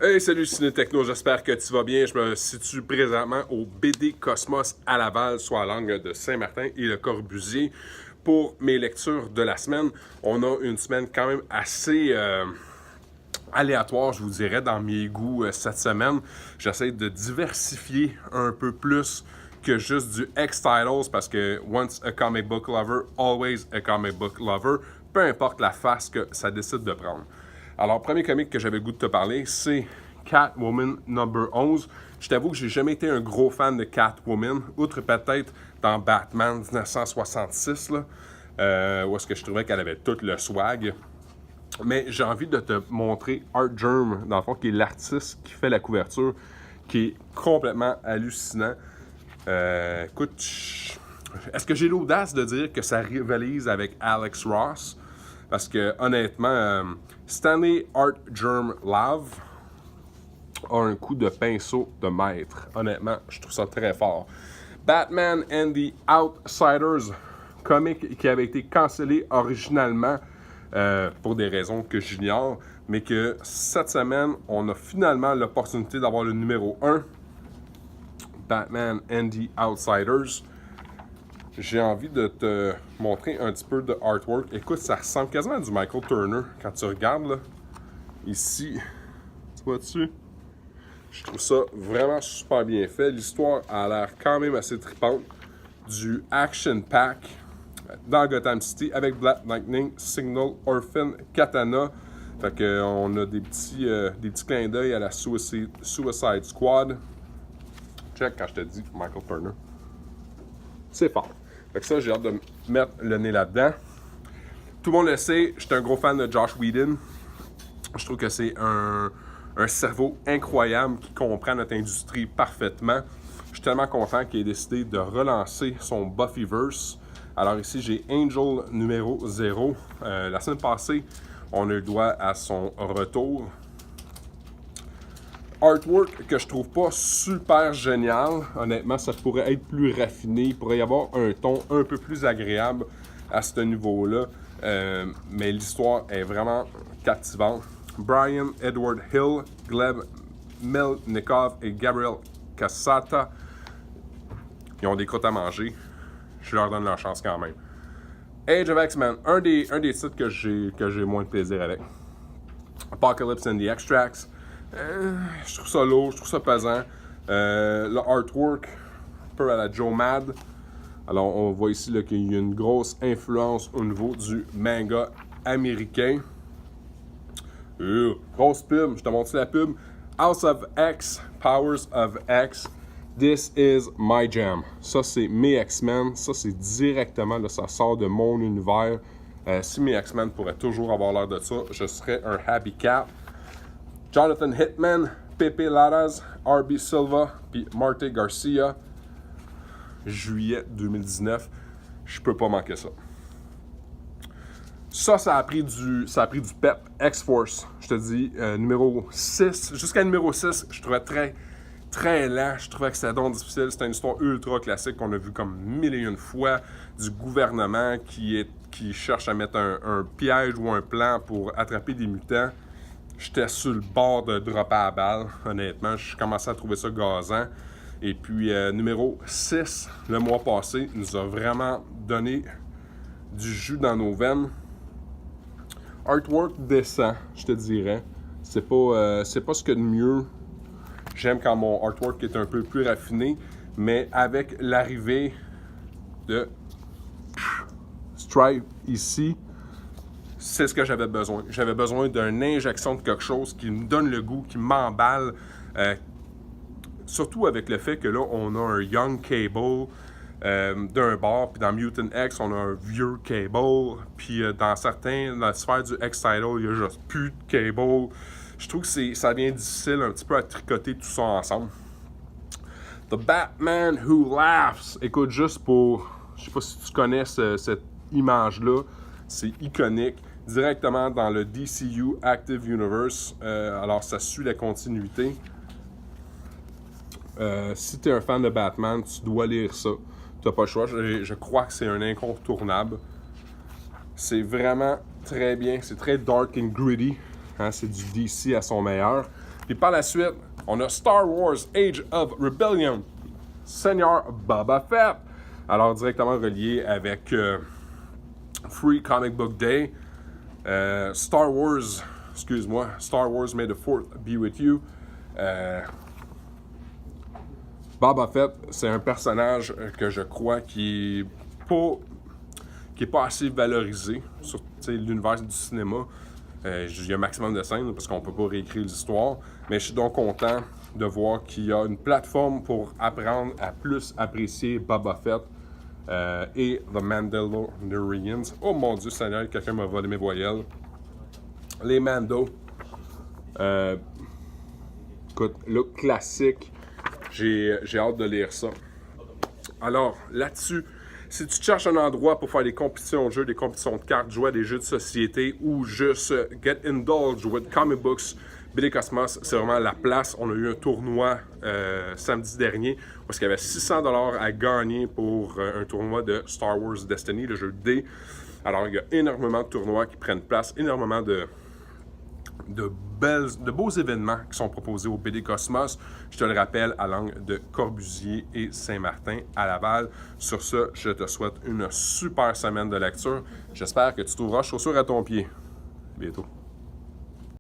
Hey, salut Ciné-Techno, j'espère que tu vas bien. Je me situe présentement au BD Cosmos à Laval, soit à l'angle de Saint-Martin et le Corbusier. Pour mes lectures de la semaine, on a une semaine quand même assez aléatoire, je vous dirais, dans mes goûts cette semaine. J'essaie de diversifier un peu plus que juste du X-Titles parce que once a comic book lover, always a comic book lover, peu importe la face que ça décide de prendre. Alors, premier comic que j'avais le goût de te parler, c'est Catwoman number 11. Je t'avoue que j'ai jamais été un gros fan de Catwoman, outre peut-être dans Batman 1966, là, où est-ce que je trouvais qu'elle avait tout le swag. Mais j'ai envie de te montrer Art Germ, dans le fond, qui est l'artiste qui fait la couverture, qui est complètement hallucinant. Écoute, est-ce que j'ai l'audace de dire que ça rivalise avec Alex Ross? Parce que, honnêtement, Stanley Art Germ Love a un coup de pinceau de maître. Honnêtement, je trouve ça très fort. Batman and the Outsiders, comic qui avait été cancellé originalement pour des raisons que j'ignore, mais que cette semaine, on a finalement l'opportunité d'avoir le numéro 1, Batman and the Outsiders. J'ai envie de te montrer un petit peu de artwork. Écoute, ça ressemble quasiment à du Michael Turner quand tu regardes là. Ici, tu vois-tu? Je trouve ça vraiment super bien fait. L'histoire a l'air quand même assez trippante. Du action pack dans Gotham City avec Black Lightning, Signal, Orphan, Katana. Fait que on a des petits clins d'œil à la Suicide Squad. Check quand je te dis Michael Turner. C'est fort. Fait que ça, j'ai hâte de mettre le nez là-dedans. Tout le monde le sait, je suis un gros fan de Joss Whedon. Je trouve que c'est un cerveau incroyable qui comprend notre industrie parfaitement. Je suis tellement content qu'il ait décidé de relancer son Buffyverse. Alors ici, j'ai Angel numéro 0. La semaine passée, on a eu droit à son retour. Artwork que je trouve pas super génial. Honnêtement, ça pourrait être plus raffiné. Il pourrait y avoir un ton un peu plus agréable à ce niveau-là. Mais l'histoire est vraiment captivante. Brian Edward Hill, Gleb Melnikov et Gabriel Casata, ils ont des croûtes à manger. Je leur donne leur chance quand même. Age of X-Men, un des titres que j'ai moins de plaisir avec. Apocalypse and the Extracts. Je trouve ça lourd, je trouve ça pesant. Le artwork, un peu à la Joe Mad. Alors, on voit ici qu'il y a une grosse influence au niveau du manga américain. Grosse pub, je te montre la pub. House of X, Powers of X. This is my jam. Ça, c'est mes X-Men. Ça, c'est directement, là, ça sort de mon univers. Si mes X-Men pourraient toujours avoir l'air de ça, je serais un happy cat. Jonathan Hickman, Pepe Larraz, R.B. Silva, puis Marte Garcia. Juillet 2019. Je peux pas manquer ça. Ça a pris du pep. X-Force, je te dis, numéro 6. Jusqu'à numéro 6, je trouvais très lent. Je trouvais que c'était donc difficile. C'était une histoire ultra classique qu'on a vu comme mille et une fois. Du gouvernement qui cherche à mettre un piège ou un plan pour attraper des mutants. J'étais sur le bord de dropper à la balle, honnêtement. Je commençais à trouver ça gazant. Et puis, numéro 6, le mois passé, nous a vraiment donné du jus dans nos veines. Artwork décent, je te dirais. C'est pas ce qu'il y a de mieux. J'aime quand mon artwork est un peu plus raffiné. Mais avec l'arrivée de Stripe ici, c'est ce que j'avais besoin. J'avais besoin d'une injection de quelque chose qui me donne le goût, qui m'emballe. Surtout avec le fait que là, on a un Young Cable d'un bord, puis dans Mutant X, on a un vieux Cable, puis dans la sphère du X-Title, il y a juste plus de Cable. Je trouve que ça devient difficile un petit peu à tricoter tout ça ensemble. The Batman Who Laughs. Écoute, juste pour... Je sais pas si tu connais cette image-là. C'est iconique. Directement dans le DCU Active Universe. Alors, ça suit la continuité. Si tu es un fan de Batman, tu dois lire ça. Tu n'as pas le choix. Je crois que c'est un incontournable. C'est vraiment très bien. C'est très dark and gritty. Hein? C'est du DC à son meilleur. Puis par la suite, on a Star Wars Age of Rebellion, Seigneur Boba Fett. Alors directement relié avec Free Comic Book Day, Star Wars May the 4th be with you. Boba Fett, c'est un personnage que je crois qui est pas assez valorisé sur l'univers du cinéma. Il y a un maximum de scènes parce qu'on peut pas réécrire l'histoire, mais je suis donc content de voir qu'il y a une plateforme pour apprendre à plus apprécier Boba Fett et The Mandalorians. Oh mon Dieu Seigneur, quelqu'un m'a volé mes voyelles. Les Mando. Écoute, look classique. J'ai hâte de lire ça. Alors, là-dessus, si tu cherches un endroit pour faire des compétitions de jeux, des compétitions de cartes, jouer à des jeux de société ou juste get indulged with comic books, BD Cosmos, c'est vraiment la place. On a eu un tournoi samedi dernier parce qu'il y avait $600 à gagner pour un tournoi de Star Wars Destiny, le jeu D. Alors, il y a énormément de tournois qui prennent place, énormément de beaux événements qui sont proposés au BD Cosmos. Je te le rappelle, à l'angle de Corbusier et Saint-Martin à Laval. Sur ce, je te souhaite une super semaine de lecture. J'espère que tu trouveras chaussures à ton pied. À bientôt.